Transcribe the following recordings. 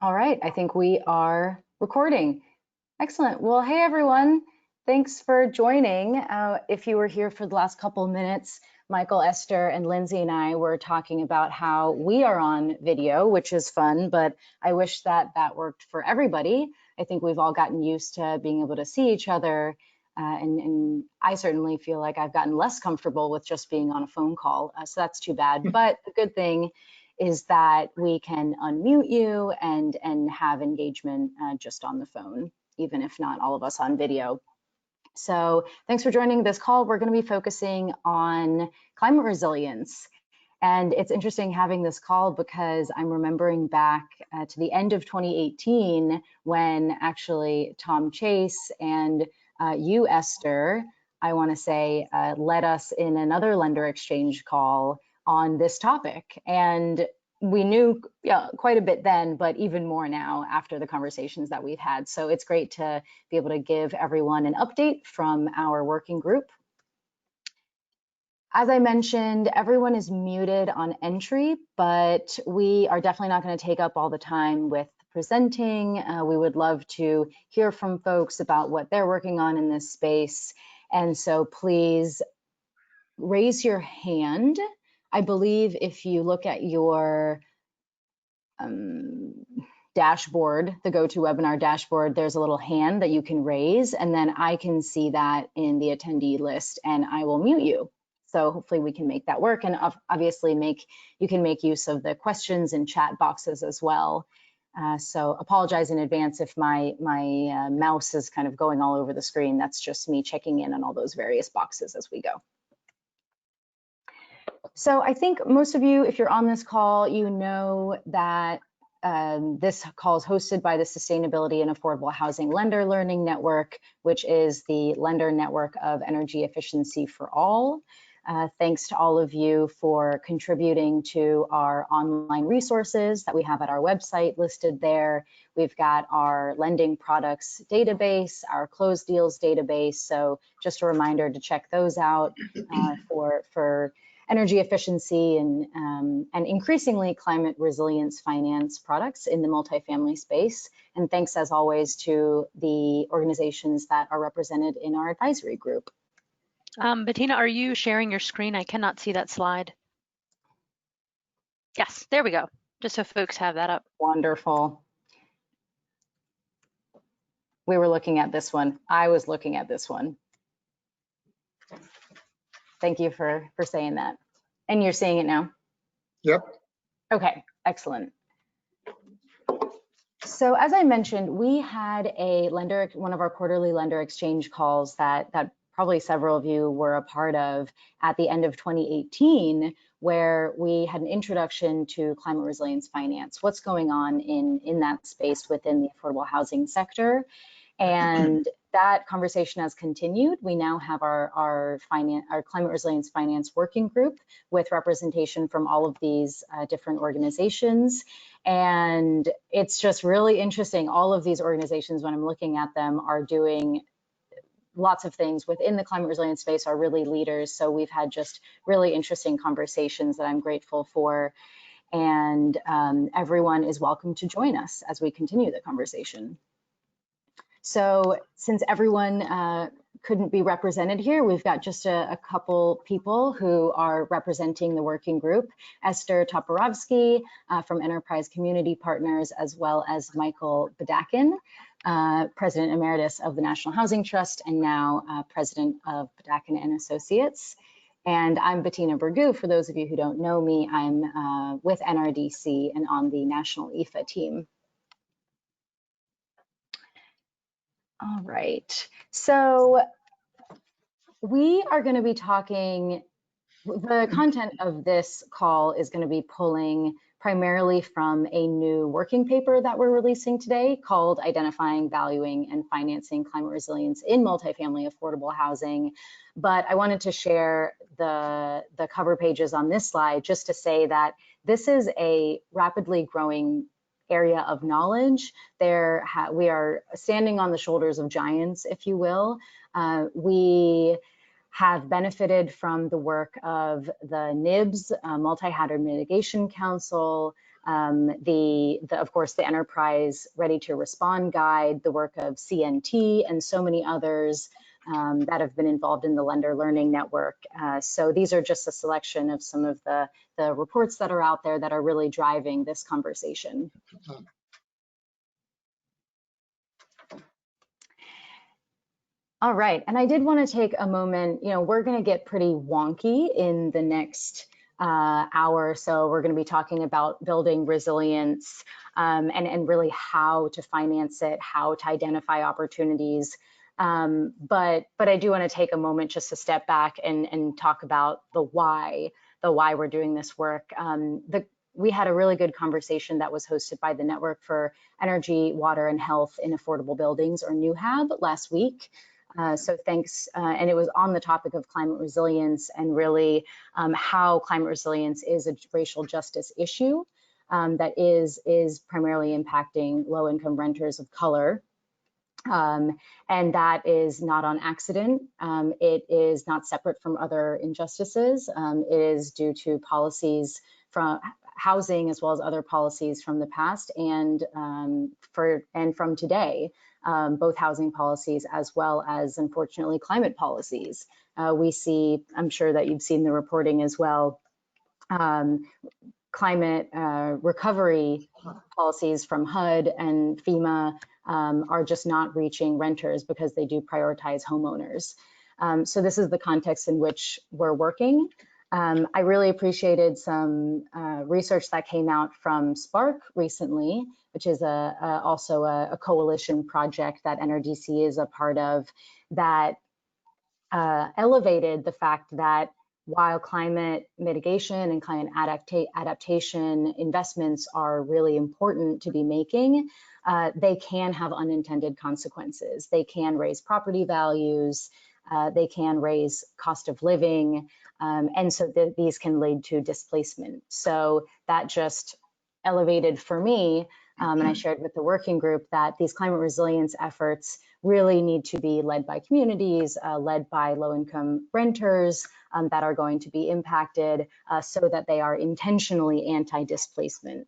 All right, I think we are recording. Excellent. Well, hey everyone. Thanks for joining. If you were here for the last couple of minutes, Michael, Esther, and Lindsay and I were talking about how we are on video, which is fun, but I wish that that worked for everybody. I think we've all gotten used to being able to see each other, and I certainly feel like I've gotten less comfortable with just being on a phone call, so that's too bad. But the good thing is that we can unmute you and have engagement just on the phone, even if not all of us on video. So thanks for joining this call. We're going to be focusing on climate resilience. And it's interesting having this call because I'm remembering back to the end of 2018 when actually Tom Chase and you, Esther, I want to say, led us in another lender exchange call on this topic. And we knew quite a bit then, but even more now after the conversations that we've had. So it's great to be able to give everyone an update from our working group. As I mentioned, everyone is muted on entry, but we are definitely not going to take up all the time with presenting. We would love to hear from folks about what they're working on in this space. And so please raise your hand. I believe if you look at your dashboard, the GoToWebinar dashboard, there's a little hand that you can raise, and then I can see that in the attendee list and I will mute you. So hopefully we can make that work, and obviously you can make use of the questions and chat boxes as well. So apologize in advance if my mouse is kind of going all over the screen. That's just me checking in on all those various boxes as we go. So I think most of you, if you're on this call, you know that this call is hosted by the Sustainability and Affordable Housing Lender Learning Network, which is the lender network of energy efficiency for all. Thanks to all of you for contributing to our online resources that we have at our website listed there. We've got our lending products database, our closed deals database. So just a reminder to check those out for energy efficiency and increasingly climate resilience finance products in the multifamily space. And thanks as always to the organizations that are represented in our advisory group. Bettina, are you sharing your screen? I cannot see that slide. Yes, there we go. Just so folks have that up. Wonderful. We were looking at this one. I was looking at this one. Thank you for saying that. And you're seeing it now? Yep. Okay, excellent. So as I mentioned, we had one of our quarterly lender exchange calls that probably several of you were a part of at the end of 2018, where we had an introduction to climate resilience finance, what's going on in that space within the affordable housing sector. And that conversation has continued. We now have our climate resilience finance working group with representation from all of these different organizations. And it's just really interesting. All of these organizations, when I'm looking at them, are doing lots of things within the climate resilience space, are really leaders. So we've had just really interesting conversations that I'm grateful for. And everyone is welcome to join us as we continue the conversation. So since everyone couldn't be represented here, we've got just a couple people who are representing the working group. Esther Toporowski from Enterprise Community Partners, as well as Michael Badakin, President Emeritus of the National Housing Trust and now President of Badakin and Associates. And I'm Bettina Bergu. For those of you who don't know me, I'm with NRDC and on the National IFA team. All right, so we are going to be talking, the content of this call is going to be pulling primarily from a new working paper that we're releasing today called Identifying, Valuing, and Financing Climate Resilience in Multifamily Affordable Housing. But I wanted to share the cover pages on this slide just to say that this is a rapidly growing area of knowledge. We are standing on the shoulders of giants, if you will. We have benefited from the work of the NIBS, Multi-Hazard Mitigation Council, of course, the Enterprise Ready to Respond Guide, the work of CNT, and so many others that have been involved in the Lender Learning Network. So these are just a selection of some of the reports that are out there that are really driving this conversation. All right, and I did want to take a moment, we're going to get pretty wonky in the next hour or so. We're going to be talking about building resilience and really how to finance it, how to identify opportunities. But I do want to take a moment just to step back and talk about the why we're doing this work. We had a really good conversation that was hosted by the Network for Energy, Water, and Health in Affordable Buildings, or NEWHAB, last week. So thanks, and it was on the topic of climate resilience and really how climate resilience is a racial justice issue that is primarily impacting low-income renters of color. And that is not on accident. It is not separate from other injustices. It is due to policies from housing as well as other policies from the past and from today. Both housing policies as well as, unfortunately, climate policies. We see, I'm sure that you've seen the reporting as well, climate recovery policies from HUD and FEMA are just not reaching renters because they do prioritize homeowners. So this is the context in which we're working. I really appreciated some research that came out from Spark recently, which is also a coalition project that NRDC is a part of, that elevated the fact that while climate mitigation and climate adaptation investments are really important to be making, they can have unintended consequences. They can raise property values, they can raise cost of living, and so these can lead to displacement. So that just elevated for me, and I shared with the working group, that these climate resilience efforts really need to be led by communities, led by low-income renters that are going to be impacted, so that they are intentionally anti-displacement.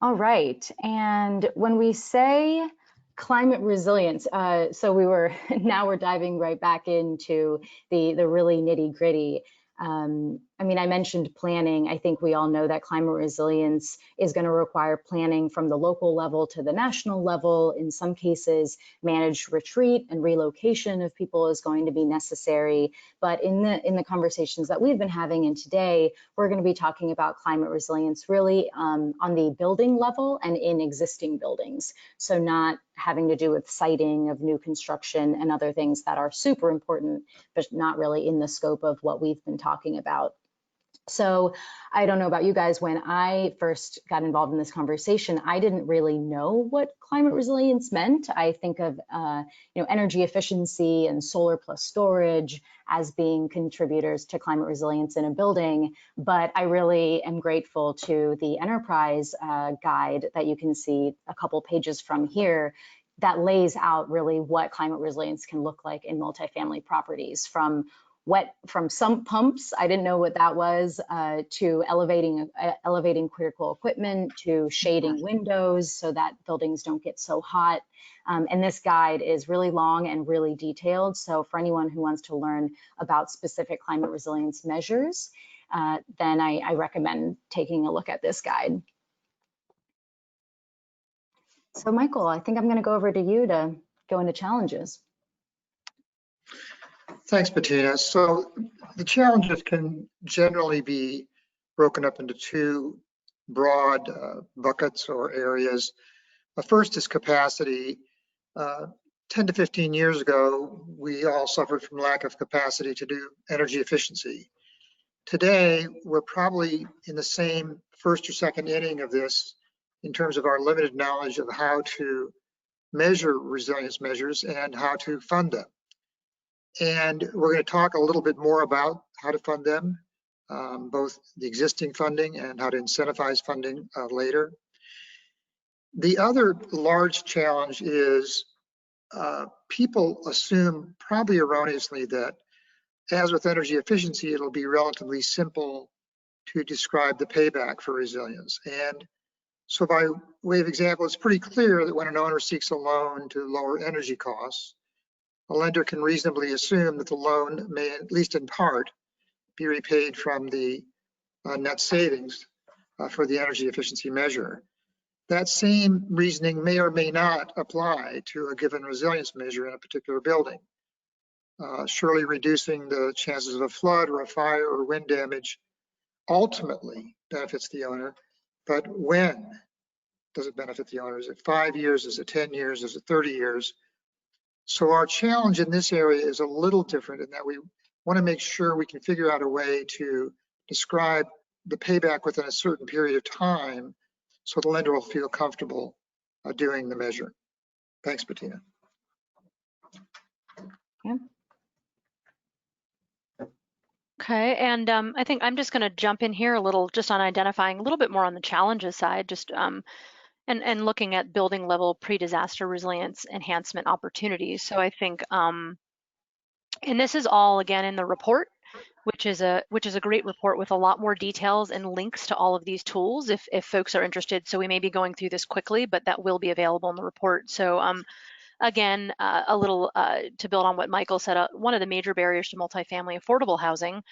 All right, and when we say climate resilience, so now we're diving right back into the really nitty-gritty. I mean, I mentioned planning. I think we all know that climate resilience is going to require planning from the local level to the national level. In some cases, managed retreat and relocation of people is going to be necessary. But in the conversations that we've been having, and today, we're going to be talking about climate resilience really on the building level and in existing buildings. So not having to do with siting of new construction and other things that are super important, but not really in the scope of what we've been talking about. So I don't know about you guys, when I first got involved in this conversation, I didn't really know what climate resilience meant. I think of energy efficiency and solar plus storage as being contributors to climate resilience in a building, but I really am grateful to the Enterprise guide that you can see a couple pages from here, that lays out really what climate resilience can look like in multifamily properties, from sump pumps, I didn't know what that was, to elevating critical equipment, to shading windows so that buildings don't get so hot. And this guide is really long and really detailed. So for anyone who wants to learn about specific climate resilience measures, then I recommend taking a look at this guide. So Michael, I think I'm going to go over to you to go into challenges. Thanks, Bettina. So the challenges can generally be broken up into two broad buckets or areas. The first is capacity. 10 to 15 years ago, we all suffered from lack of capacity to do energy efficiency. Today, we're probably in the same first or second inning of this in terms of our limited knowledge of how to measure resilience measures and how to fund them. And we're going to talk a little bit more about how to fund them, both the existing funding and how to incentivize funding later. The other large challenge is people assume, probably erroneously, that as with energy efficiency, it'll be relatively simple to describe the payback for resilience. And so by way of example, it's pretty clear that when an owner seeks a loan to lower energy costs, a lender can reasonably assume that the loan may, at least in part, be repaid from the net savings for the energy efficiency measure. That same reasoning may or may not apply to a given resilience measure in a particular building. Surely reducing the chances of a flood or a fire or wind damage ultimately benefits the owner, but when does it benefit the owner? Is it 5 years? Is it 10 years? Is it 30 years? So our challenge in this area is a little different in that we want to make sure we can figure out a way to describe the payback within a certain period of time so the lender will feel comfortable doing the measure. Thanks, Bettina. Yeah. Okay, and I think I'm just going to jump in here a little, just on identifying a little bit more on the challenges side, just and looking at building level pre-disaster resilience enhancement opportunities. So I think, and this is all again in the report, which is a great report with a lot more details and links to all of these tools if folks are interested. So we may be going through this quickly, but that will be available in the report. So again, a little to build on what Michael said, one of the major barriers to multifamily affordable housing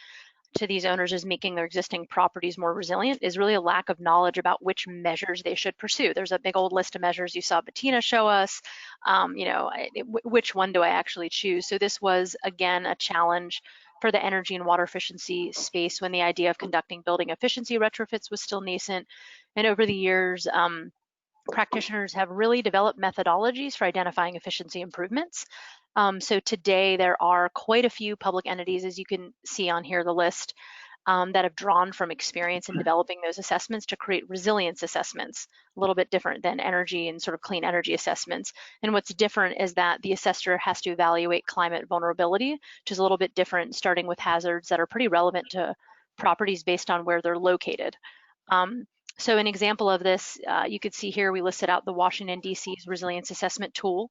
to these owners is making their existing properties more resilient is really a lack of knowledge about which measures they should pursue. There's a big old list of measures you saw Bettina show us. Which one do I actually choose? So this was, again, a challenge for the energy and water efficiency space when the idea of conducting building efficiency retrofits was still nascent. And over the years, practitioners have really developed methodologies for identifying efficiency improvements. So today there are quite a few public entities, as you can see on here, the list, that have drawn from experience in developing those assessments to create resilience assessments, a little bit different than energy and sort of clean energy assessments. And what's different is that the assessor has to evaluate climate vulnerability, which is a little bit different, starting with hazards that are pretty relevant to properties based on where they're located. So an example of this, you could see here, we listed out the Washington, D.C.'s resilience assessment tool.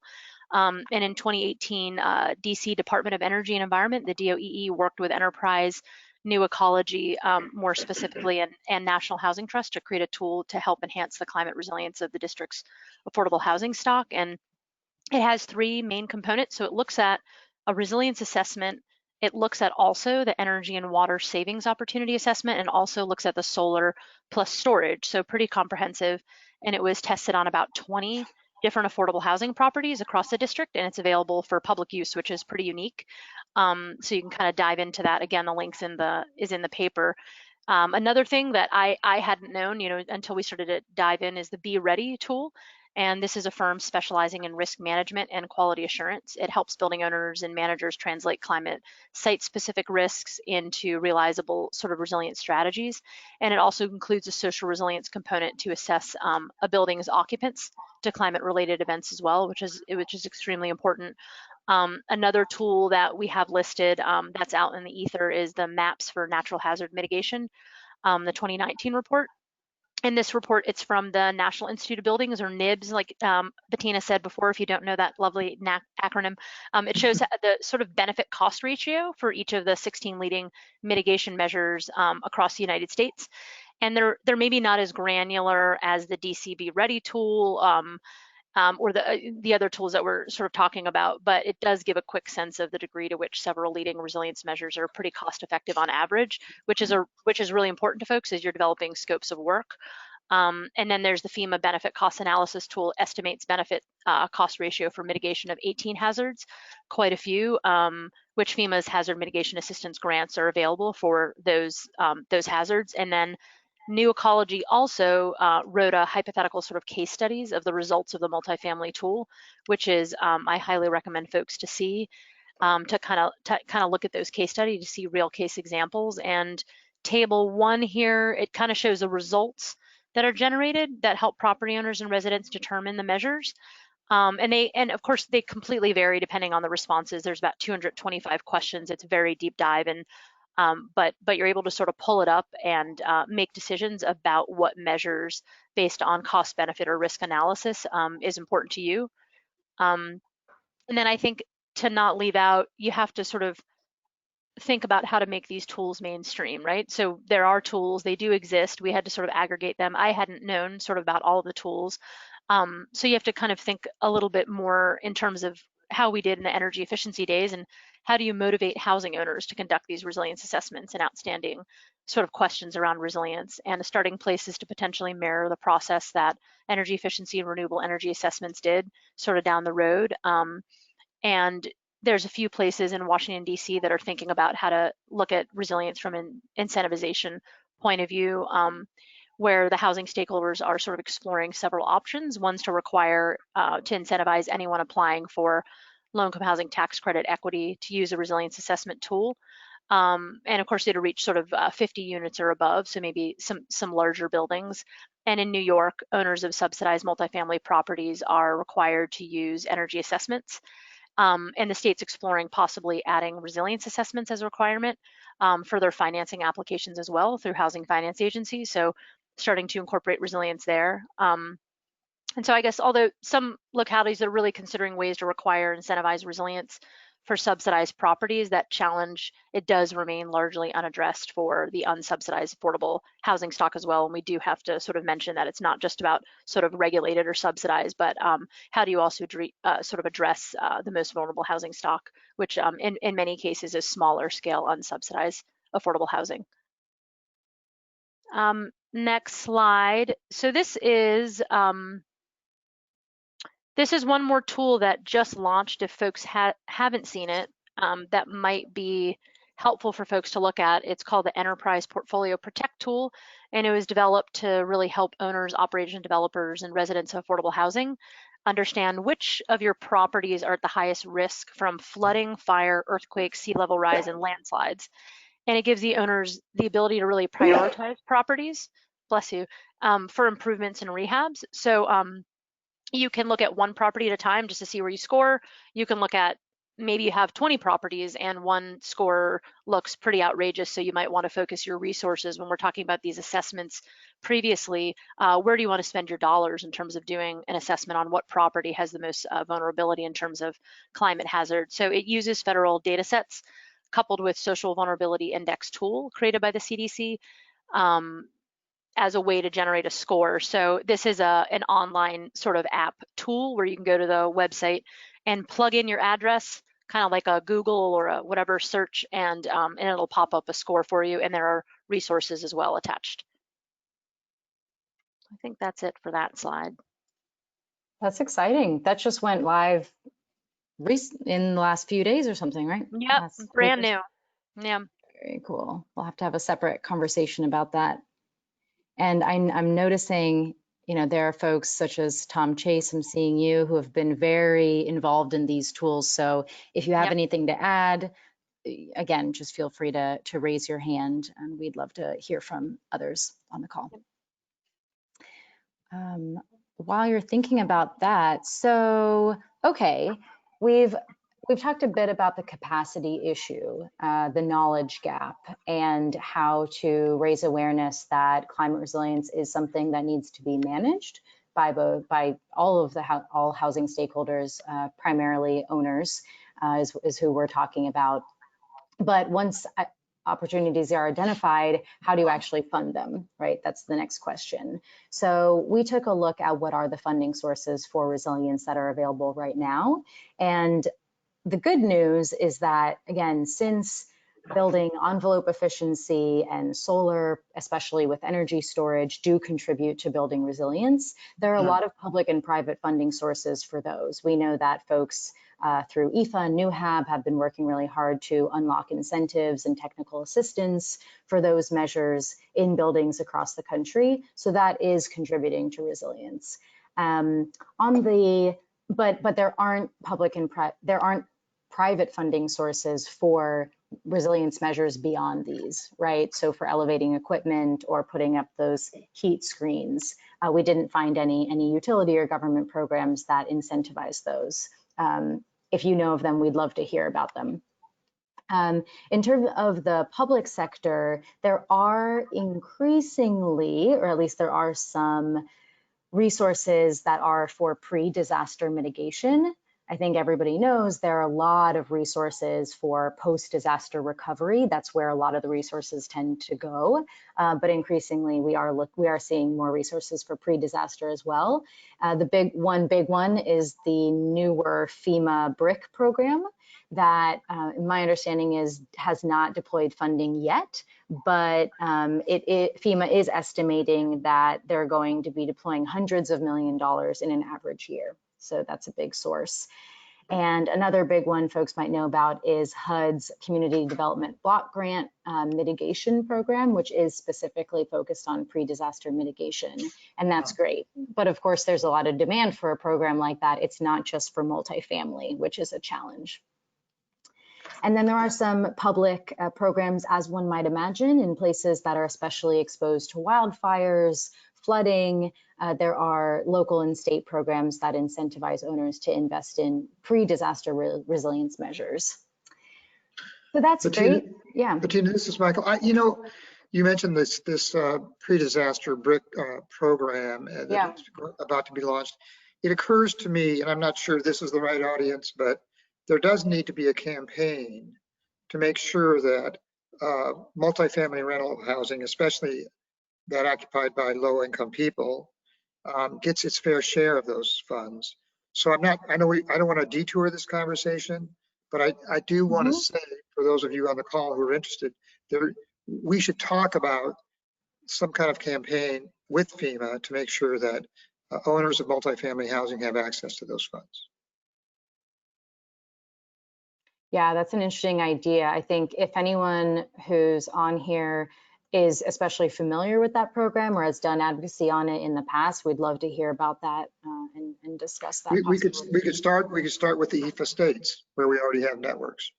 And in 2018, DC Department of Energy and Environment, the DOEE, worked with Enterprise, New Ecology, more specifically, and National Housing Trust to create a tool to help enhance the climate resilience of the district's affordable housing stock. And it has three main components. So it looks at a resilience assessment. It looks at also the energy and water savings opportunity assessment, and also looks at the solar plus storage. So pretty comprehensive. And it was tested on about 20 different affordable housing properties across the district, and it's available for public use, which is pretty unique. So you can kind of dive into that. Again, the links is in the paper. Another thing that I hadn't known, until we started to dive in, is the Be Ready tool. And this is a firm specializing in risk management and quality assurance. It helps building owners and managers translate climate site-specific risks into realizable sort of resilient strategies. And it also includes a social resilience component to assess a building's occupants to climate-related events as well, which is extremely important. Another tool that we have listed that's out in the ether is the Maps for Natural Hazard Mitigation, the 2019 report. In this report, it's from the National Institute of Buildings, or NIBS, like Bettina said before, if you don't know that lovely acronym. It shows the sort of benefit cost ratio for each of the 16 leading mitigation measures across the United States. And they're maybe not as granular as the DC Be Ready tool or the other tools that we're sort of talking about, but it does give a quick sense of the degree to which several leading resilience measures are pretty cost effective on average, which is really important to folks as you're developing scopes of work. And then there's the FEMA benefit cost analysis tool, estimates benefit cost ratio for mitigation of 18 hazards, quite a few, which FEMA's hazard mitigation assistance grants are available for those hazards. And then New Ecology also wrote a hypothetical sort of case studies of the results of the multifamily tool, which is I highly recommend folks to see, to kind of look at those case studies to see real case examples. And table 1 here, it kind of shows the results that are generated that help property owners and residents determine the measures. And of course they completely vary depending on the responses. There's about 225 questions. It's very deep dive, and but you're able to sort of pull it up and make decisions about what measures based on cost benefit or risk analysis is important to you. And then I think to not leave out, you have to sort of think about how to make these tools mainstream, right? So there are tools, they do exist. We had to sort of aggregate them. I hadn't known sort of about all of the tools. So you have to kind of think a little bit more in terms of how we did in the energy efficiency days, and how do you motivate housing owners to conduct these resilience assessments and outstanding sort of questions around resilience. And a starting place is to potentially mirror the process that energy efficiency and renewable energy assessments did sort of down the road. And there's a few places in Washington, D.C. that are thinking about how to look at resilience from an incentivization point of view, where the housing stakeholders are sort of exploring several options. One's to require, to incentivize anyone applying for low-income housing tax credit equity to use a resilience assessment tool. And of course, to reach sort of 50 units or above, so maybe some larger buildings. And in New York, owners of subsidized multifamily properties are required to use energy assessments. And the state's exploring possibly adding resilience assessments as a requirement for their financing applications as well through housing finance agencies. So starting to incorporate resilience there. And so I guess although some localities are really considering ways to require incentivize resilience for subsidized properties, that challenge, it does remain largely unaddressed for the unsubsidized affordable housing stock as well. And we do have to sort of mention that it's not just about sort of regulated or subsidized, but how do you also sort of address the most vulnerable housing stock, which in many cases is smaller scale unsubsidized affordable housing. Next slide. So this is one more tool that just launched. If folks haven't seen it, that might be helpful for folks to look at. It's called the Enterprise Portfolio Protect tool, and it was developed to really help owners, operation developers, and residents of affordable housing understand which of your properties are at the highest risk from flooding, fire, earthquake, sea level rise, and landslides. And it gives the owners the ability to really prioritize properties, bless you, for improvements and rehabs. So you can look at one property at a time just to see where you score. You can look at, maybe you have 20 properties and one score looks pretty outrageous, so you might want to focus your resources when we're talking about these assessments previously. Where do you want to spend your dollars in terms of doing an assessment on what property has the most vulnerability in terms of climate hazard? So it uses federal data sets coupled with social vulnerability index tool created by the CDC. As a way to generate a score. So this is an online sort of app tool where you can go to the website and plug in your address, kind of like a Google or a whatever search, and it'll pop up a score for you. And there are resources as well attached. I think that's it for that slide. That's exciting. That just went live in the last few days or something, right? Yep, brand new. Yeah. Very cool. We'll have to have a separate conversation about that. And I'm noticing, you know, there are folks such as Tom Chase, I'm seeing you, who have been very involved in these tools. So if you have anything to add, again, just feel free to raise your hand, and we'd love to hear from others on the call. While you're thinking about that, so, okay, we've talked a bit about the capacity issue, the knowledge gap, and how to raise awareness that climate resilience is something that needs to be managed by all housing stakeholders, primarily owners, is who we're talking about. But once opportunities are identified, how do you actually fund them, right? That's the next question. So we took a look at what are the funding sources for resilience that are available right now. And the good news is that, again, since building envelope efficiency and solar, especially with energy storage, do contribute to building resilience, there are a lot of public and private funding sources for those. We know that folks through EFA and NewHab have been working really hard to unlock incentives and technical assistance for those measures in buildings across the country. So that is contributing to resilience. But there aren't private funding sources for resilience measures beyond these, right? So for elevating equipment or putting up those heat screens, we didn't find any utility or government programs that incentivize those. If you know of them, we'd love to hear about them. In terms of the public sector, there are increasingly, or at least there are some resources that are for pre-disaster mitigation. I think everybody knows there are a lot of resources for post-disaster recovery. That's where a lot of the resources tend to go. But increasingly, we are seeing more resources for pre-disaster as well. The big one is the newer FEMA BRIC program that, my understanding is, has not deployed funding yet, but FEMA is estimating that they're going to be deploying hundreds of $millions in an average year. So that's a big source. And another big one folks might know about is HUD's Community Development Block Grant Mitigation Program, which is specifically focused on pre-disaster mitigation. And that's great. But of course, there's a lot of demand for a program like that. It's not just for multifamily, which is a challenge. And then there are some public programs, as one might imagine, in places that are especially exposed to wildfires, flooding. There are local and state programs that incentivize owners to invest in pre-disaster resilience measures. So that's great. Yeah. Bettina, this is Michael. You mentioned this pre-disaster BRIC program that's about to be launched. It occurs to me, and I'm not sure this is the right audience, but there does need to be a campaign to make sure that multifamily rental housing, especially that occupied by low-income people, gets its fair share of those funds. So I don't want to detour this conversation, but I do want to say, for those of you on the call who are interested, we should talk about some kind of campaign with FEMA to make sure that owners of multifamily housing have access to those funds. Yeah, that's an interesting idea. I think if anyone who's on here is especially familiar with that program or has done advocacy on it in the past, we'd love to hear about that and discuss that. We could start with the EFA states where we already have networks.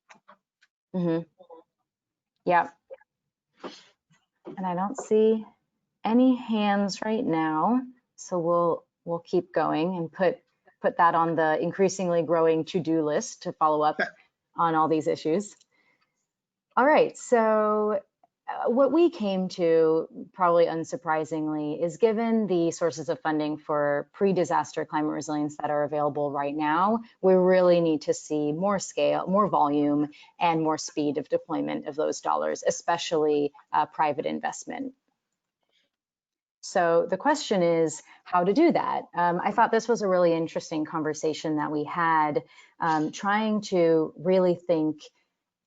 Yeah. And I don't see any hands right now, so we'll keep going and put that on the increasingly growing to-do list to follow up on all these issues. All right, so what we came to, probably unsurprisingly, is given the sources of funding for pre-disaster climate resilience that are available right now, we really need to see more scale, more volume, and more speed of deployment of those dollars, especially private investment. So the question is how to do that. I thought this was a really interesting conversation that we had, trying to really think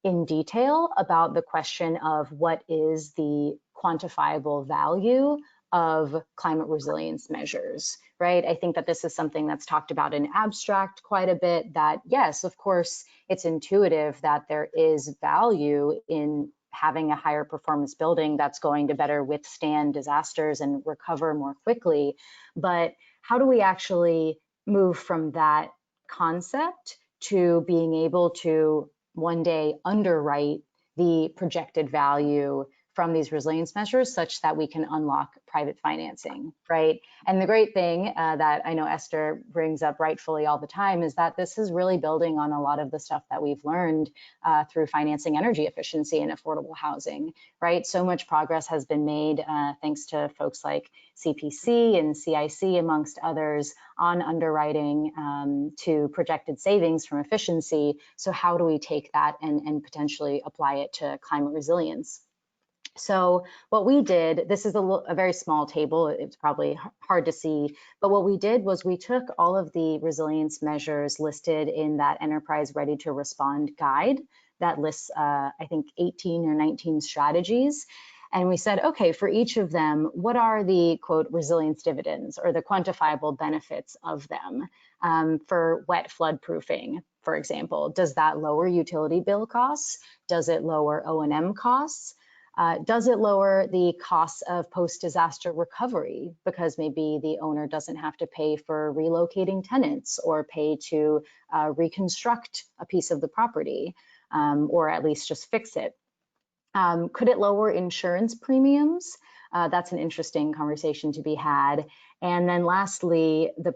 in detail about the question of what is the quantifiable value of climate resilience measures, right? I think that this is something that's talked about in abstract quite a bit, that yes, of course, it's intuitive that there is value in having a higher performance building that's going to better withstand disasters and recover more quickly. But how do we actually move from that concept to being able to one day underwrite the projected value from these resilience measures such that we can unlock private financing, right? And the great thing that I know Esther brings up rightfully all the time is that this is really building on a lot of the stuff that we've learned through financing energy efficiency and affordable housing, right? So much progress has been made thanks to folks like CPC and CIC, amongst others, on underwriting to projected savings from efficiency. So how do we take that and potentially apply it to climate resilience? So what we did, this is a very small table, it's probably hard to see, but what we did was we took all of the resilience measures listed in that Enterprise Ready to Respond guide that lists, I think, 18 or 19 strategies. And we said, okay, for each of them, what are the, quote, resilience dividends or the quantifiable benefits of them? For wet flood proofing, for example, does that lower utility bill costs? Does it lower O&M costs? Does it lower the costs of post-disaster recovery because maybe the owner doesn't have to pay for relocating tenants or pay to reconstruct a piece of the property or at least just fix it? Could it lower insurance premiums? That's an interesting conversation to be had. And then lastly, the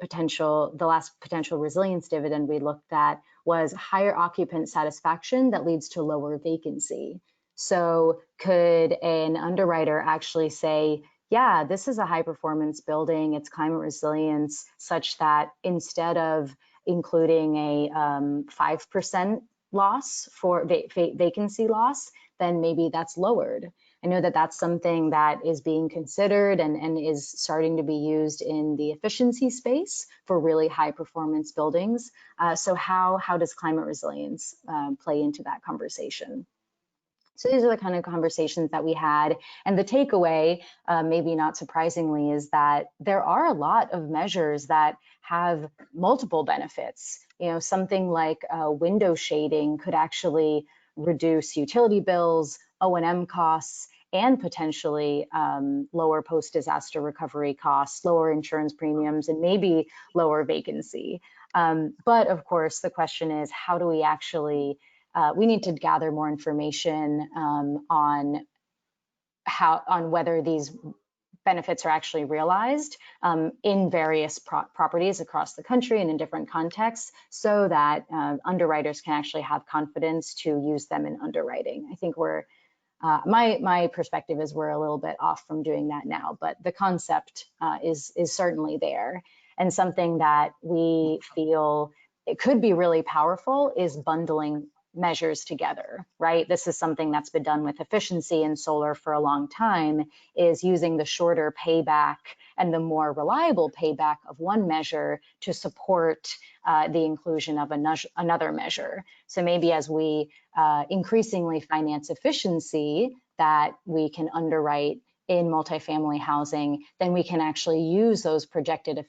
last potential resilience dividend we looked at was higher occupant satisfaction that leads to lower vacancy. So could an underwriter actually say, yeah, this is a high performance building, it's climate resilience, such that instead of including a 5% loss for vacancy loss, then maybe that's lowered. I know that that's something that is being considered and is starting to be used in the efficiency space for really high performance buildings. So how does climate resilience play into that conversation? So these are the kind of conversations that we had. And the takeaway, maybe not surprisingly, is that there are a lot of measures that have multiple benefits. You know, something like window shading could actually reduce utility bills, O&M costs, and potentially lower post-disaster recovery costs, lower insurance premiums, and maybe lower vacancy. But of course, the question is, how do we actually we need to gather more information on whether these benefits are actually realized in various properties across the country and in different contexts, so that underwriters can actually have confidence to use them in underwriting. I think we're my perspective is we're a little bit off from doing that now, but the concept is certainly there. And something that we feel it could be really powerful is bundling measures together, right? This is something that's been done with efficiency in solar for a long time, is using the shorter payback and the more reliable payback of one measure to support the inclusion of another measure. So maybe as we increasingly finance efficiency that we can underwrite in multifamily housing, then we can actually use those projected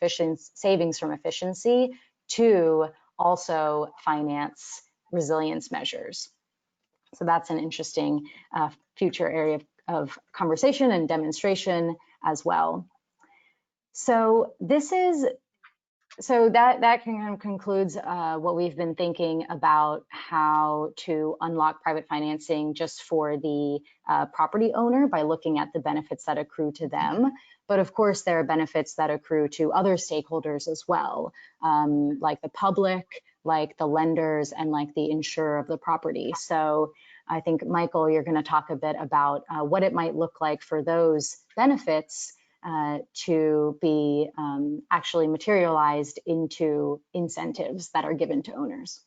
savings from efficiency to also finance resilience measures. So that's an interesting future area of conversation and demonstration as well. So that kind of concludes what we've been thinking about how to unlock private financing just for the property owner by looking at the benefits that accrue to them. But of course, there are benefits that accrue to other stakeholders as well, like the public, like the lenders, and like the insurer of the property. So I think, Michael, you're going to talk a bit about what it might look like for those benefits to be actually materialized into incentives that are given to owners.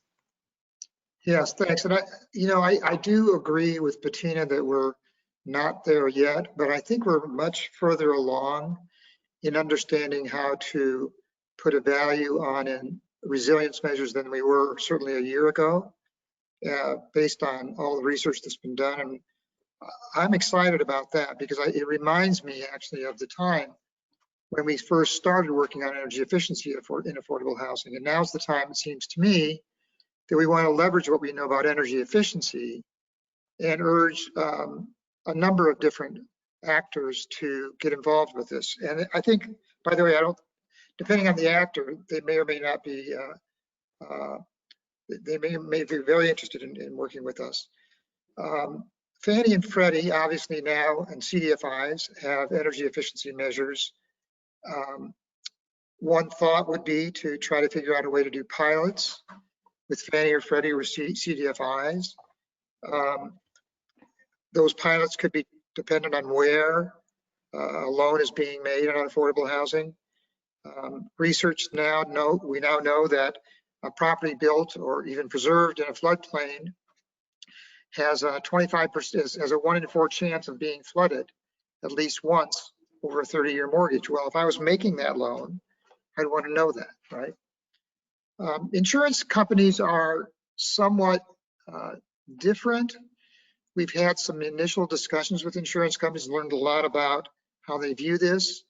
Yes, thanks. And I do agree with Bettina that we're not there yet, but I think we're much further along in understanding how to put a value on resilience measures than we were certainly a year ago, based on all the research that's been done. And I'm excited about that because it reminds me actually of the time when we first started working on energy efficiency in affordable housing. And now's the time, it seems to me, that we want to leverage what we know about energy efficiency and urge a number of different actors to get involved with this. And I think, by the way, depending on the actor, they may or may not be, they may be very interested in working with us. Fannie and Freddie, obviously now, and CDFIs have energy efficiency measures. One thought would be to try to figure out a way to do pilots with Fannie or Freddie or CDFIs. Those pilots could be dependent on where a loan is being made on affordable housing. Research we now know that a property built or even preserved in a floodplain has a 25%, has a 1 in 4 chance of being flooded at least once over a 30-year mortgage. Well, if I was making that loan, I'd want to know that, right? Insurance companies are somewhat different. We've had some initial discussions with insurance companies, learned a lot about how they view this.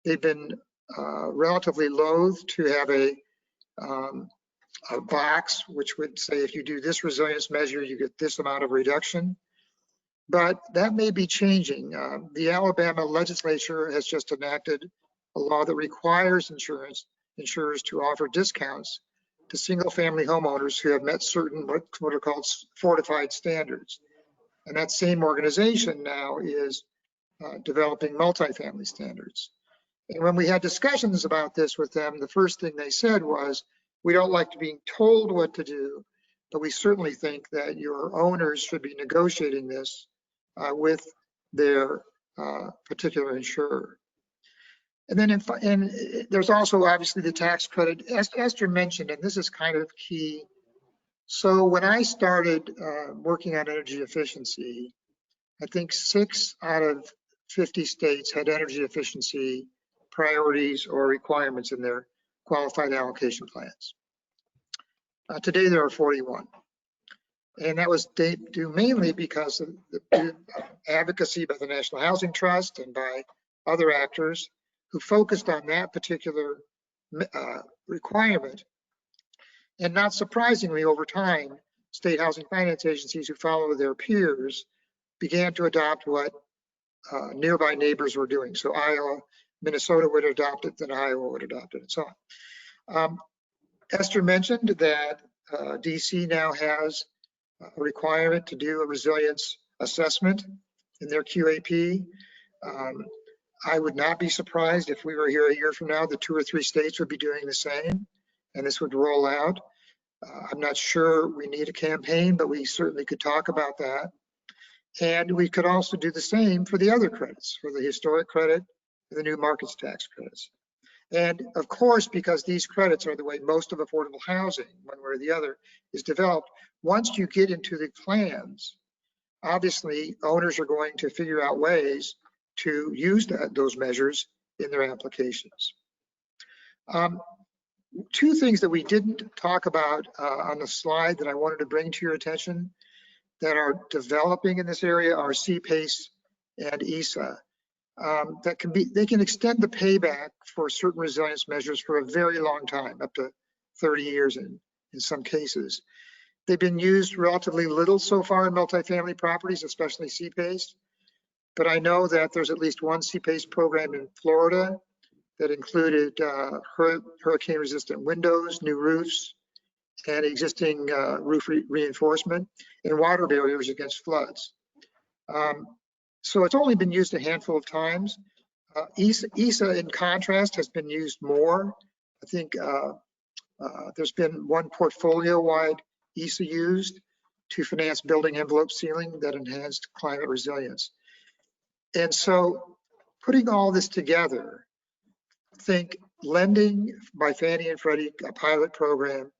They've been relatively loath to have a box which would say if you do this resilience measure, you get this amount of reduction. But that may be changing. The Alabama legislature has just enacted a law that requires insurers to offer discounts to single-family homeowners who have met certain what are called fortified standards. And that same organization now is developing multifamily standards. And when we had discussions about this with them, the first thing they said was, we don't like to being told what to do, but we certainly think that your owners should be negotiating this with their particular insurer. And then there's also obviously the tax credit, as Esther mentioned, and this is kind of key. So when I started working on energy efficiency, I think 6 out of 50 states had energy efficiency priorities or requirements in their qualified allocation plans. Today there are 41. And that was due mainly because of the advocacy by the National Housing Trust and by other actors who focused on that particular requirement. And not surprisingly, over time, state housing finance agencies who follow their peers began to adopt what nearby neighbors were doing. So Iowa, Minnesota would adopt it, then Iowa would adopt it, and so on. Esther mentioned that DC now has a requirement to do a resilience assessment in their QAP. I would not be surprised if we were here a year from now that 2 or 3 states would be doing the same, and this would roll out. I'm not sure we need a campaign, but we certainly could talk about that. And we could also do the same for the other credits, for the historic credit, and the new markets tax credits. And of course, because these credits are the way most of affordable housing, one way or the other, is developed, once you get into the plans, obviously owners are going to figure out ways to use those measures in their applications. 2 things that we didn't talk about on the slide that I wanted to bring to your attention that are developing in this area are CPACE and ESA. They can extend the payback for certain resilience measures for a very long time, up to 30 years in some cases. They've been used relatively little so far in multifamily properties, especially CPACE. But I know that there's at least one CPACE program in Florida that included hurricane-resistant windows, new roofs, and existing roof reinforcement and water barriers against floods. So it's only been used a handful of times. ESA, in contrast, has been used more. I think there's been one portfolio-wide ESA used to finance building envelope sealing that enhanced climate resilience. And so putting all this together, think lending by Fannie and Freddie, a pilot program,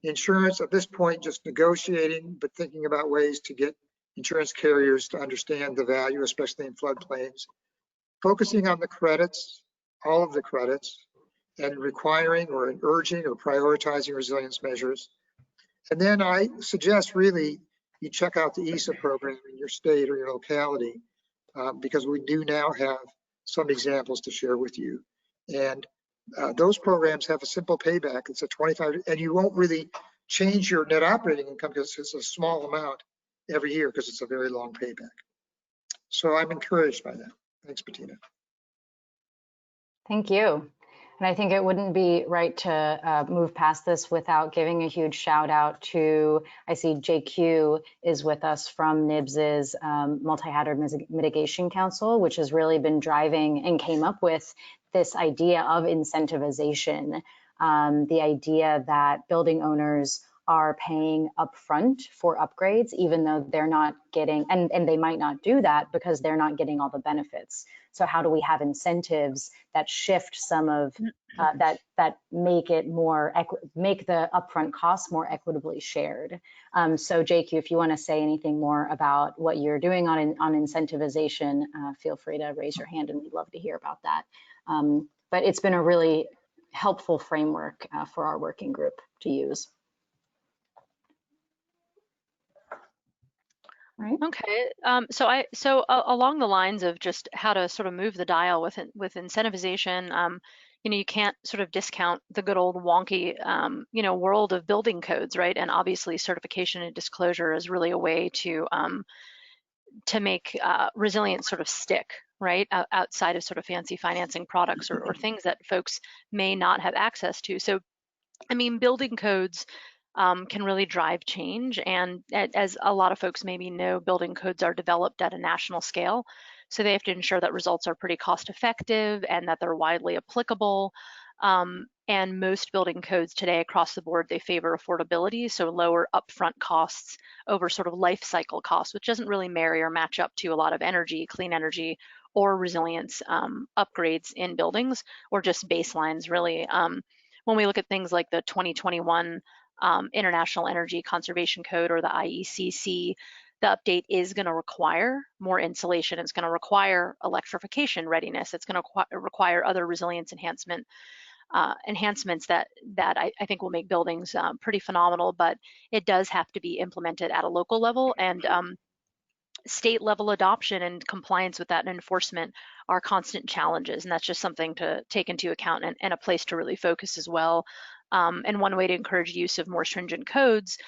insurance at this point just negotiating, but thinking about ways to get insurance carriers to understand the value, especially in floodplains, focusing on the credits, all of the credits, and requiring or urging or prioritizing resilience measures. And then I suggest really you check out the ESA program in your state or your locality, because we do now have some examples to share with you. And those programs have a simple payback. It's a 25, and you won't really change your net operating income because it's a small amount every year because it's a very long payback. So I'm encouraged by that. Thanks, Bettina. Thank you. And I think it wouldn't be right to move past this without giving a huge shout out to, I see JQ is with us from NIBS's Multi-Hazard Mitigation Council, which has really been driving and came up with this idea of incentivization, the idea that building owners are paying upfront for upgrades, even though they're not getting, and they might not do that because they're not getting all the benefits. So how do we have incentives that shift some of that make it more make the upfront costs more equitably shared? So JQ, if you want to say anything more about what you're doing on incentivization, feel free to raise your hand, and we'd love to hear about that. But it's been a really helpful framework for our working group to use. Right. Okay. So along the lines of just how to sort of move the dial with incentivization, you can't sort of discount the good old wonky, world of building codes, right? And obviously, certification and disclosure is really a way to make resilience sort of stick, right, outside of sort of fancy financing products or things that folks may not have access to. So, I mean, building codes can really drive change. And as a lot of folks maybe know, building codes are developed at a national scale. So they have to ensure that results are pretty cost effective and that they're widely applicable. And most building codes today across the board, they favor affordability, so lower upfront costs over sort of life cycle costs, which doesn't really marry or match up to a lot of energy, clean energy, or resilience upgrades in buildings, or just baselines really. When we look at things like the 2021 International Energy Conservation Code, or the IECC, the update is going to require more insulation. It's going to require electrification readiness. It's going to require other resilience enhancements that I think will make buildings pretty phenomenal, but it does have to be implemented at a local level, and state level adoption and compliance with that and enforcement are constant challenges, and that's just something to take into account, and a place to really focus as well. And one way to encourage use of more stringent codes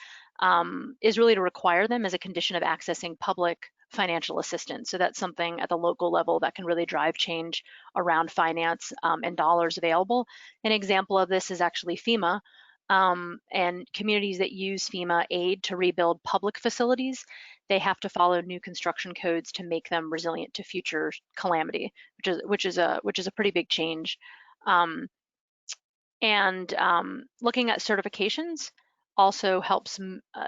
is really to require them as a condition of accessing public financial assistance. So that's something at the local level that can really drive change around finance and dollars available. An example of this is actually FEMA. And communities that use FEMA aid to rebuild public facilities, they have to follow new construction codes to make them resilient to future calamity, which is a pretty big change. And looking at certifications also helps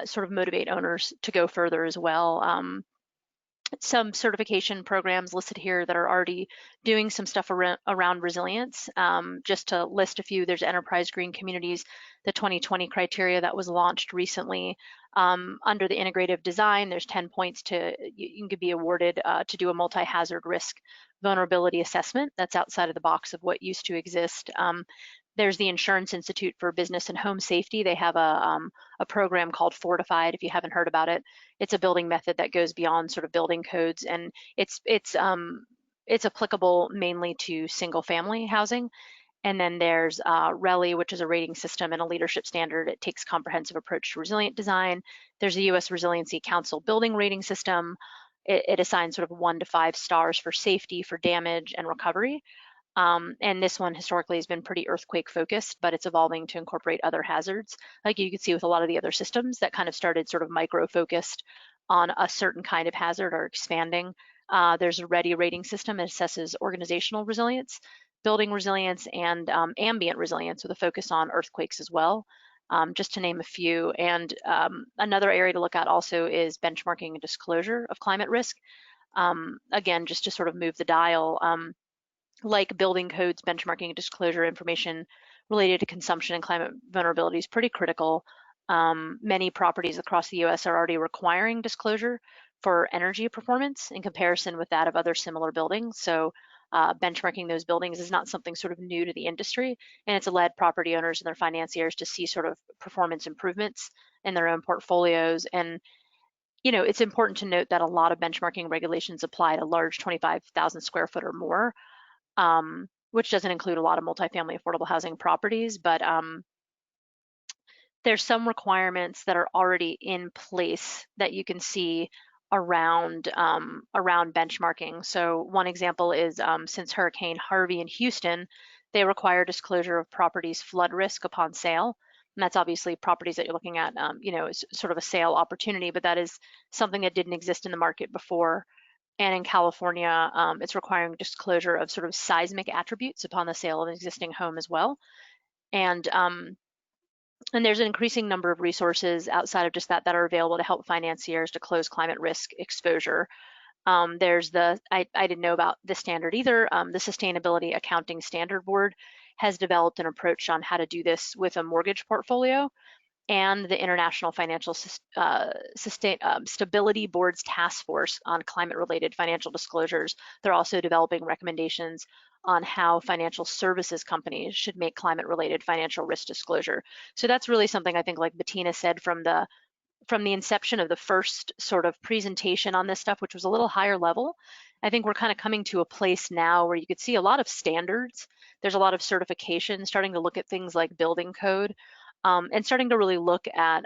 sort of motivate owners to go further as well. Some certification programs listed here that are already doing some stuff around resilience. Just to list a few, there's Enterprise Green Communities, the 2020 criteria that was launched recently. Under the integrative design, there's 10 points you can be awarded to do a multi-hazard risk vulnerability assessment. That's outside of the box of what used to exist. There's the Insurance Institute for Business and Home Safety. They have a program called Fortified, if you haven't heard about it. It's a building method that goes beyond sort of building codes, and it's applicable mainly to single family housing. And then there's RELI, which is a rating system and a leadership standard. It takes a comprehensive approach to resilient design. There's the U.S. Resiliency Council building rating system. It assigns sort of 1 to 5 stars for safety, for damage, and recovery. And this one historically has been pretty earthquake focused, but it's evolving to incorporate other hazards. Like you can see with a lot of the other systems that kind of started sort of micro focused on a certain kind of hazard are expanding. There's a READY rating system that assesses organizational resilience, building resilience, and ambient resilience with a focus on earthquakes as well, just to name a few. And another area to look at also is benchmarking and disclosure of climate risk. Again, just to sort of move the dial, like building codes, benchmarking and disclosure information related to consumption and climate vulnerability is pretty critical. Many properties across the US are already requiring disclosure for energy performance in comparison with that of other similar buildings. So benchmarking those buildings is not something sort of new to the industry, and it's led property owners and their financiers to see sort of performance improvements in their own portfolios. And it's important to note that a lot of benchmarking regulations apply to large 25,000 square foot or more, which doesn't include a lot of multifamily affordable housing properties, but there's some requirements that are already in place that you can see around benchmarking. So one example is since Hurricane Harvey in Houston, they require disclosure of properties' flood risk upon sale. And that's obviously properties that you're looking at, as sort of a sale opportunity, but that is something that didn't exist in the market before. And in California, it's requiring disclosure of sort of seismic attributes upon the sale of an existing home as well. And there's an increasing number of resources outside of just that are available to help financiers to close climate risk exposure. There's I didn't know about this standard either. The Sustainability Accounting Standard Board has developed an approach on how to do this with a mortgage portfolio. And the International Financial Stability Board's task force on climate-related financial disclosures. They're also developing recommendations on how financial services companies should make climate-related financial risk disclosure. So that's really something I think, like Bettina said, from the inception of the first sort of presentation on this stuff, which was a little higher level, I think we're kind of coming to a place now where you could see a lot of standards. There's a lot of certification, starting to look at things like building code. And starting to really look at,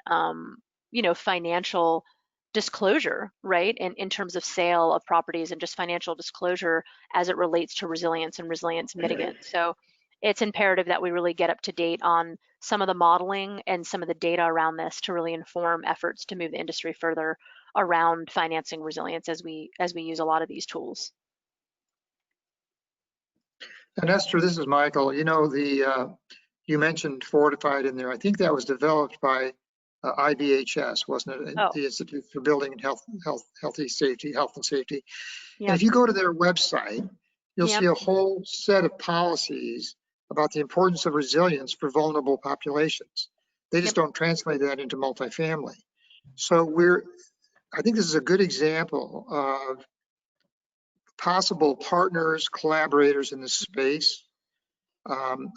financial disclosure, right? In terms of sale of properties and just financial disclosure as it relates to resilience and resilience mitigant. So it's imperative that we really get up to date on some of the modeling and some of the data around this to really inform efforts to move the industry further around financing resilience as we use a lot of these tools. And Esther, this is Michael. You know, you mentioned fortified in there. I think that was developed by IBHS, wasn't it? Oh, The Institute for Building and Health and Safety. And yep, if you go to their website, you'll yep, see a whole set of policies about the importance of resilience for vulnerable populations. They just yep, don't translate that into multifamily. So I think this is a good example of possible partners, collaborators in this space.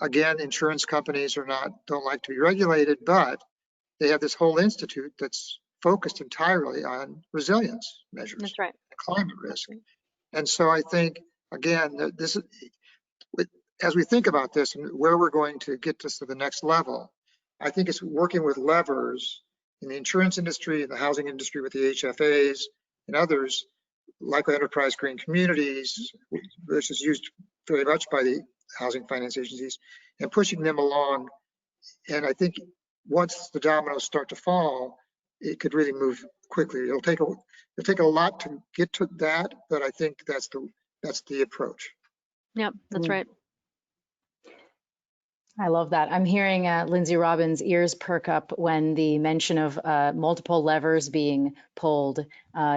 Again, insurance companies don't like to be regulated, but they have this whole institute that's focused entirely on resilience measures, that's right. climate risk. That's right. And so I think, again, this is, as we think about this and where we're going to get this to the next level, I think it's working with levers in the insurance industry, in the housing industry with the HFAs and others, like enterprise green communities, which is used very much by the housing finance agencies, and pushing them along. And I think once the dominoes start to fall, it could really move quickly. It'll take a lot to get to that, but I think that's the approach. Yep, that's right. I love that. I'm hearing Lindsay Robbins' ears perk up when the mention of multiple levers being pulled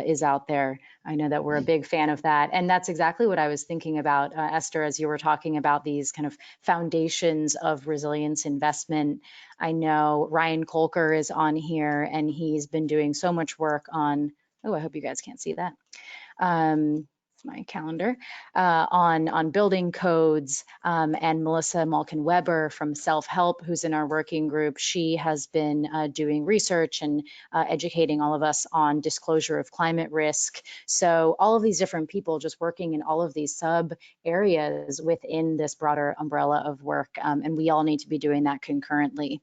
is out there. I know that we're a big fan of that. And that's exactly what I was thinking about, Esther, as you were talking about these kind of foundations of resilience investment. I know Ryan Kolker is on here, and he's been doing so much work on, oh, I hope you guys can't see that. My calendar on building codes, and Melissa Malkin Weber from Self-Help, who's in our working group. She has been doing research and educating all of us on disclosure of climate risk. So all of these different people just working in all of these sub areas within this broader umbrella of work, and we all need to be doing that concurrently.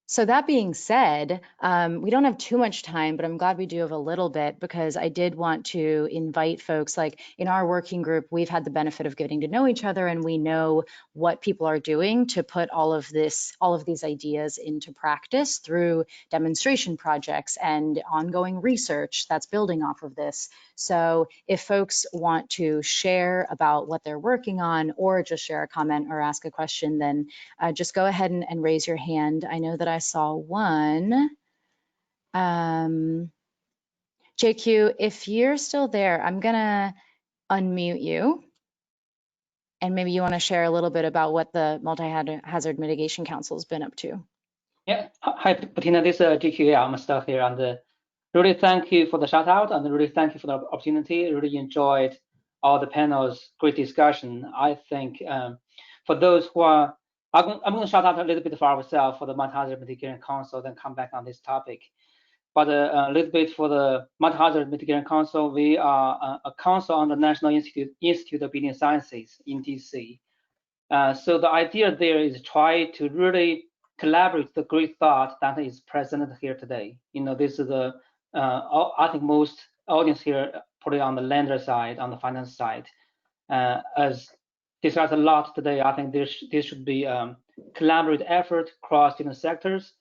So that being said, we don't have too much time, but I'm glad we do have a little bit, because I did want to invite folks. Like in our working group, we've had the benefit of getting to know each other, and we know what people are doing to put all of these ideas into practice through demonstration projects and ongoing research that's building off of this. So if folks want to share about what they're working on, or just share a comment or ask a question, then just go ahead and raise your hand. I know that I saw one. JQ, if you're still there, I'm gonna unmute you. And maybe you want to share a little bit about what the Multi-Hazard Mitigation Council has been up to. Yeah, hi, Bettina. This is GQ. I'm still here, and really thank you for the shout out, and really thank you for the opportunity. Really enjoyed all the panels, great discussion. I think for those who are, I'm going to shout out a little bit for ourselves for the Multi-Hazard Mitigation Council, then come back on this topic. But a little bit for the Multi-Hazard Mitigation Council, we are a council on the National Institute of Building Sciences in DC. So the idea there is try to really collaborate the great thought that is present here today. You know, this is the I think most audience here put it on the lender side, on the finance side. As discussed a lot today, I think there should be collaborative effort across different sectors,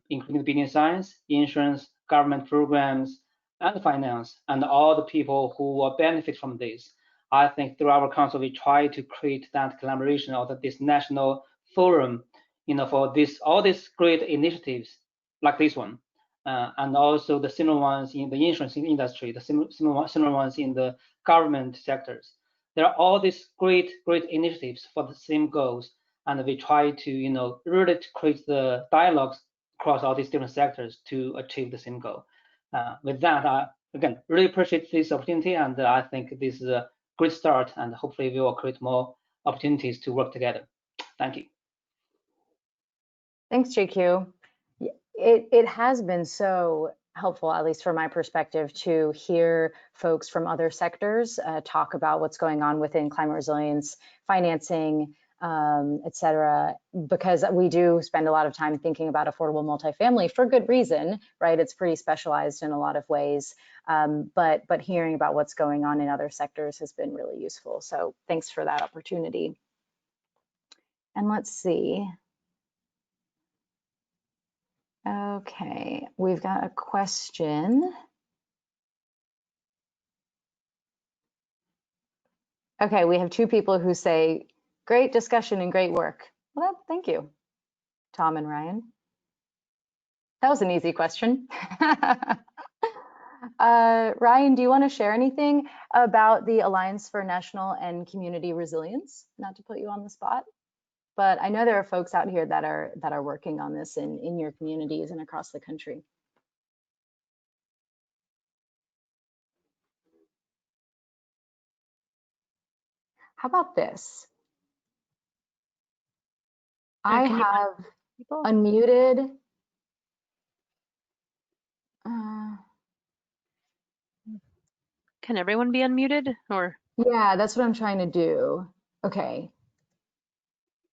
including building science, insurance, government programs, and finance, and all the people who will benefit from this. I think through our council, we try to create that collaboration of this national forum, you know, for all these great initiatives like this one, and also the similar ones in the insurance industry, the similar ones in the government sectors. There are all these great initiatives for the same goals, and we try to, you know, really to create the dialogues across all these different sectors to achieve the same goal. With that, I again really appreciate this opportunity, and I think this is a great start, and hopefully we will create more opportunities to work together. Thank you. Thanks, JQ. It has been so helpful, at least from my perspective, to hear folks from other sectors talk about what's going on within climate resilience, financing, et cetera, because we do spend a lot of time thinking about affordable multifamily for good reason, right? It's pretty specialized in a lot of ways, but hearing about what's going on in other sectors has been really useful. So thanks for that opportunity. And let's see. Okay, we've got a question. Okay, we have two people who say, great discussion and great work. Well, thank you, Tom and Ryan. That was an easy question. Ryan, do you want to share anything about the Alliance for National and Community Resilience? Not to put you on the spot, but I know there are folks out here that are working on this in your communities and across the country. How about this? I have unmuted. Can everyone be unmuted or? Yeah, that's what I'm trying to do. Okay.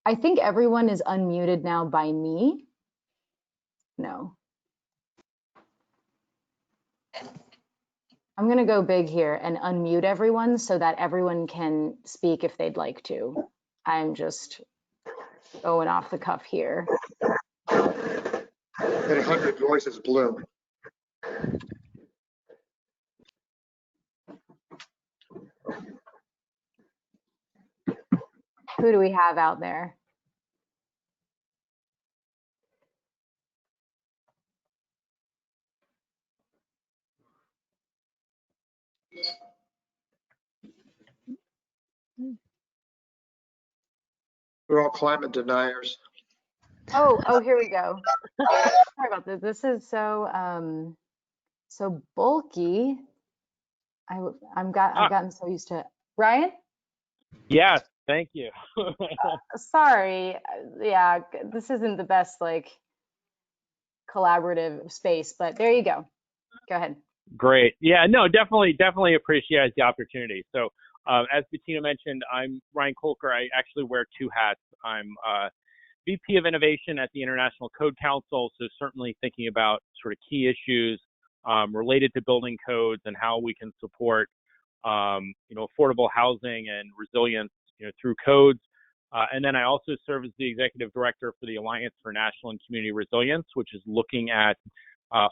I think everyone is unmuted now by me. No. I'm going to go big here and unmute everyone so that everyone can speak if they'd like to. I'm just going off the cuff here. That 100 voices blew. Who do we have out there? We're all climate deniers. Oh, here we go. Sorry about this. This is so so bulky. I've gotten so used to it. Ryan? Yes, thank you. Sorry. Yeah, this isn't the best like collaborative space, but there you go. Go ahead. Great. Yeah, no, definitely appreciate the opportunity. So as Bettina mentioned, I'm Ryan Kolker. I actually wear two hats. I'm VP of Innovation at the International Code Council, so certainly thinking about sort of key issues related to building codes and how we can support affordable housing and resilience through codes. And then I also serve as the executive director for the Alliance for National and Community Resilience, which is looking at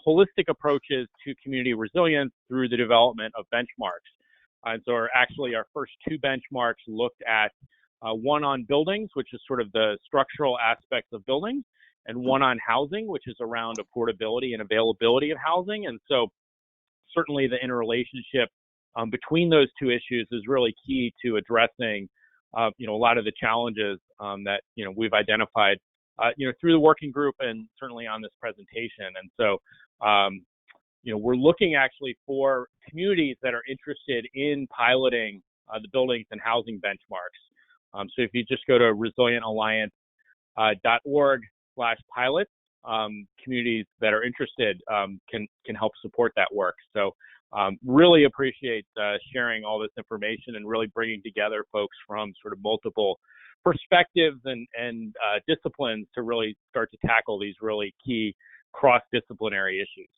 holistic approaches to community resilience through the development of benchmarks. And so our first two benchmarks looked at one on buildings, which is sort of the structural aspects of buildings, and one on housing, which is around affordability and availability of housing. And so certainly the interrelationship between those two issues is really key to addressing a lot of the challenges that we've identified through the working group and certainly on this presentation. And so we're looking actually for communities that are interested in piloting the buildings and housing benchmarks. So if you just go to resilientalliance.org/pilot, communities that are interested can help support that work. So really appreciate sharing all this information and really bringing together folks from sort of multiple perspectives and disciplines to really start to tackle these really key cross-disciplinary issues.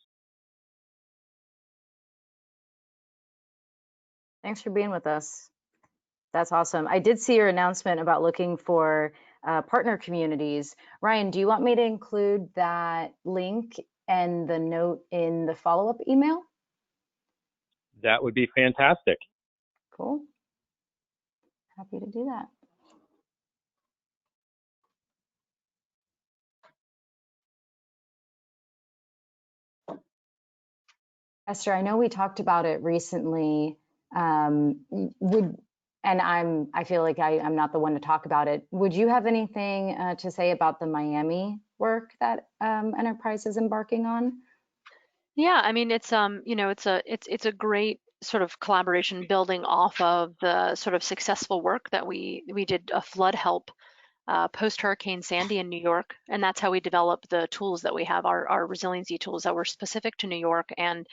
Thanks for being with us. That's awesome. I did see your announcement about looking for partner communities. Ryan, do you want me to include that link and the note in the follow-up email? That would be fantastic. Cool. Happy to do that. Esther, I know we talked about it recently. I feel like I'm not the one to talk about it. Would you have anything to say about the Miami work that Enterprise is embarking on? Yeah, I mean, it's it's a great sort of collaboration building off of the sort of successful work that we did a flood help post Hurricane Sandy in New York, and that's how we developed the tools that we have, our resiliency tools that were specific to New York, and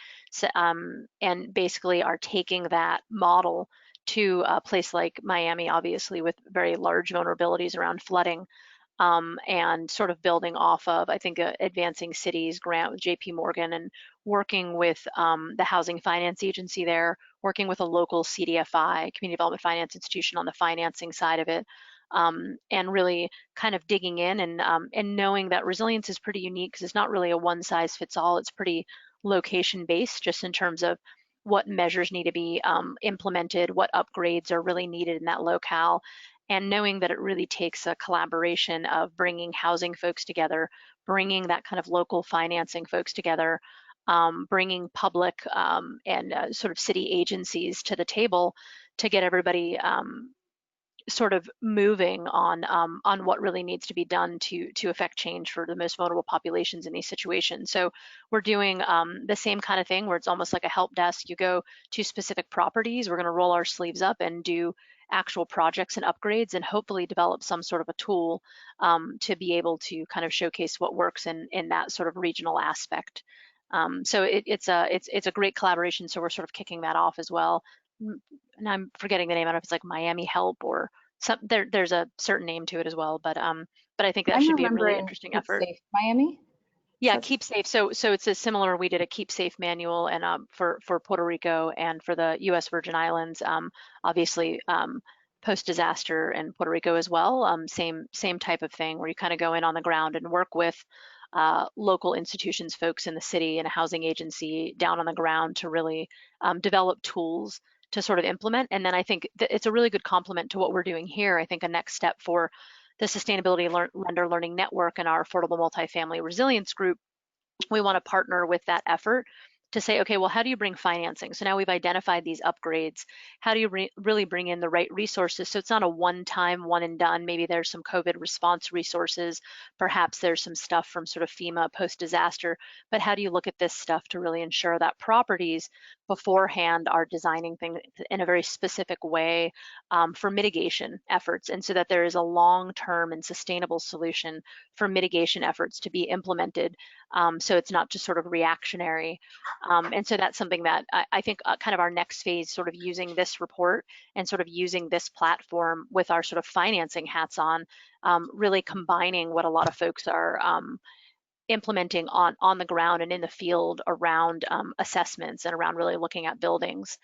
basically are taking that model to a place like Miami, obviously with very large vulnerabilities around flooding. And sort of building off of, I think, Advancing Cities grant with JP Morgan, and working with the Housing Finance Agency there, working with a local CDFI, Community Development Finance Institution, on the financing side of it, and really kind of digging in and knowing that resilience is pretty unique because it's not really a one-size-fits-all. It's pretty location-based, just in terms of what measures need to be implemented, what upgrades are really needed in that locale, and knowing that it really takes a collaboration of bringing housing folks together, bringing that kind of local financing folks together, bringing public and sort of city agencies to the table to get everybody sort of moving on what really needs to be done to affect change for the most vulnerable populations in these situations. So we're doing the same kind of thing where it's almost like a help desk. You go to specific properties, we're going to roll our sleeves up and do actual projects and upgrades, and hopefully develop some sort of a tool to be able to kind of showcase what works in that sort of regional aspect. So it's a great collaboration. So we're sort of kicking that off as well. And I'm forgetting the name. I don't know if it's like Miami Help or some. There's a certain name to it as well. But I think that I'm should be a really remembering interesting Keep effort. Safe Miami. Yeah, Keep Safe. So it's a similar. We did a Keep Safe manual, and for Puerto Rico and for the U.S. Virgin Islands, obviously post disaster in Puerto Rico as well. Same type of thing where you kind of go in on the ground and work with local institutions, folks in the city, and a housing agency down on the ground to really develop tools to sort of implement. And then I think it's a really good complement to what we're doing here. I think a next step for the Sustainability Lender Learning Network and our Affordable Multifamily Resilience Group, we want to partner with that effort to say, okay, well, how do you bring financing? So now we've identified these upgrades. How do you really bring in the right resources? So it's not a one-time, one and done. Maybe there's some COVID response resources. Perhaps there's some stuff from sort of FEMA post-disaster. But how do you look at this stuff to really ensure that properties beforehand are designing things in a very specific way for mitigation efforts, and so that there is a long-term and sustainable solution for mitigation efforts to be implemented. So it's not just sort of reactionary. And so that's something that I think kind of our next phase, sort of using this report and sort of using this platform with our sort of financing hats on, really combining what a lot of folks are implementing on the ground and in the field around assessments and around really looking at buildings.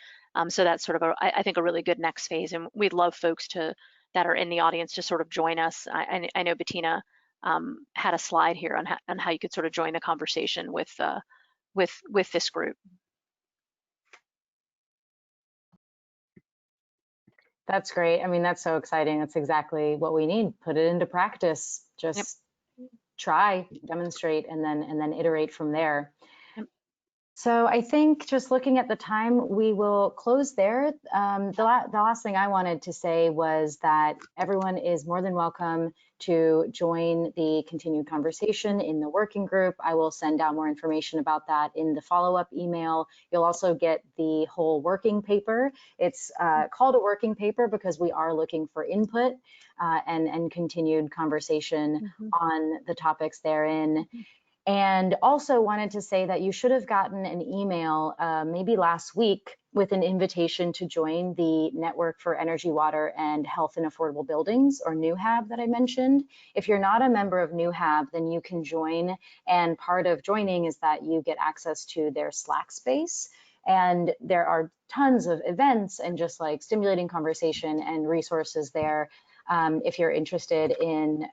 So that's sort of, I think, a really good next phase. And we'd love folks that are in the audience to sort of join us. I know Bettina had a slide here on how you could sort of join the conversation with this group. That's great. I mean, that's so exciting. That's exactly what we need. Put it into practice. Just Yep. Try, demonstrate, and then iterate from there. Yep. So I think just looking at the time, we will close there. The last thing I wanted to say was that everyone is more than welcome to join the continued conversation in the working group. I will send out more information about that in the follow-up email. You'll also get the whole working paper. It's called a working paper because we are looking for input and continued conversation on the topics therein. And also wanted to say that you should have gotten an email maybe last week with an invitation to join the Network for Energy, Water, and Health in Affordable Buildings, or NEWHAB, that I mentioned. If you're not a member of NEWHAB, then you can join. And part of joining is that you get access to their Slack space. And there are tons of events and just like stimulating conversation and resources there. If you're interested in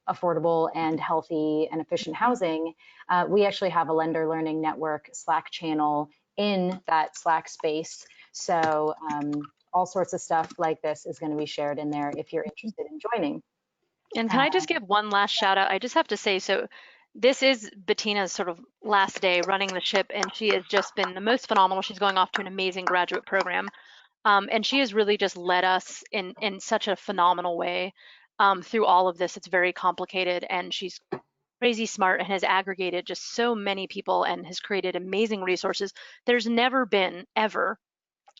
affordable and healthy and efficient housing, we actually have a Lender Learning Network Slack channel in that Slack space. So all sorts of stuff like this is going to be shared in there if you're interested in joining. And can I just give one last shout out? I just have to say, so this is Bettina's sort of last day running the ship, and she has just been the most phenomenal. She's going off to an amazing graduate program. And she has really just led us in such a phenomenal way through all of this. It's very complicated, and she's crazy smart and has aggregated just so many people and has created amazing resources. There's never been, ever,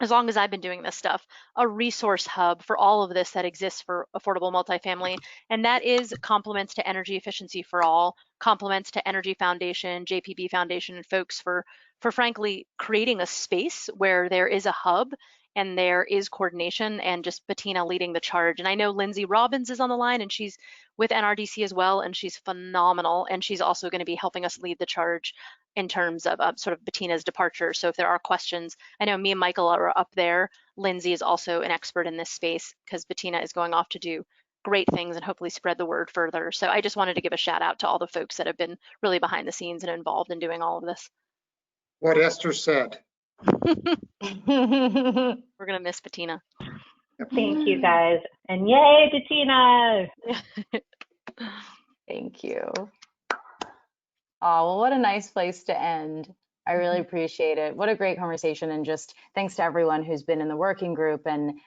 as long as I've been doing this stuff, a resource hub for all of this that exists for affordable multifamily. And that is compliments to Energy Efficiency for All, compliments to Energy Foundation, JPB Foundation, and folks for frankly creating a space where there is a hub and there is coordination, and just Bettina leading the charge. And I know Lindsay Robbins is on the line, and she's with NRDC as well, and she's phenomenal. And she's also going to be helping us lead the charge in terms of sort of Bettina's departure. So if there are questions, I know me and Michael are up there. Lindsay is also an expert in this space because Bettina is going off to do great things and hopefully spread the word further. So I just wanted to give a shout out to all the folks that have been really behind the scenes and involved in doing all of this. What Esther said. We're going to miss Bettina. Thank you guys. And yay, Bettina. Thank you. Oh, well, what a nice place to end. I really appreciate it. What a great conversation. And just thanks to everyone who's been in the working group and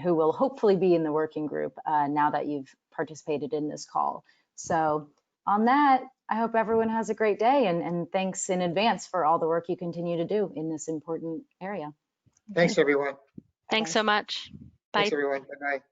who will hopefully be in the working group now that you've participated in this call. So on that, I hope everyone has a great day, and thanks in advance for all the work you continue to do in this important area. Thanks, everyone. Thanks so much. Bye. Thanks, everyone. Good night.